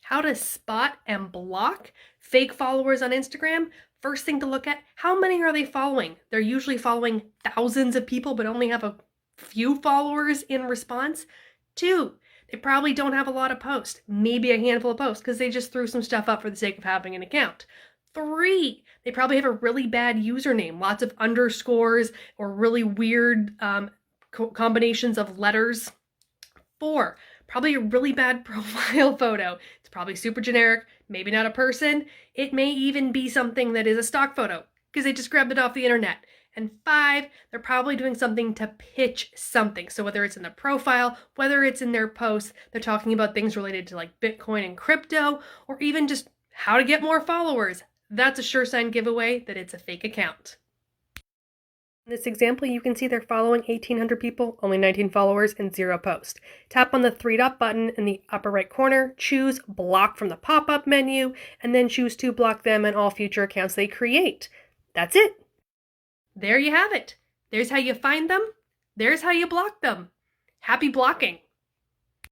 How to spot and block fake followers on Instagram. First thing to look at, how many are they following? They're usually following thousands of people, but only have a few followers in response. 2, they probably don't have a lot of posts, maybe a handful of posts, because they just threw some stuff up for the sake of having an account. 3, they probably have a really bad username, lots of underscores or really weird combinations of letters. 4, probably a really bad profile photo. It's probably super generic, maybe not a person. It may even be something that is a stock photo because they just grabbed it off the internet. And 5, they're probably doing something to pitch something. So whether it's in the profile, whether it's in their posts, they're talking about things related to like Bitcoin and crypto, or even just how to get more followers. That's a sure sign giveaway that it's a fake account. In this example, you can see they're following 1,800 people, only 19 followers, and 0 posts. Tap on the 3-dot button in the upper right corner, choose Block from the pop-up menu, and then choose to block them and all future accounts they create. That's it. There you have it. There's how you find them. There's how you block them. Happy blocking.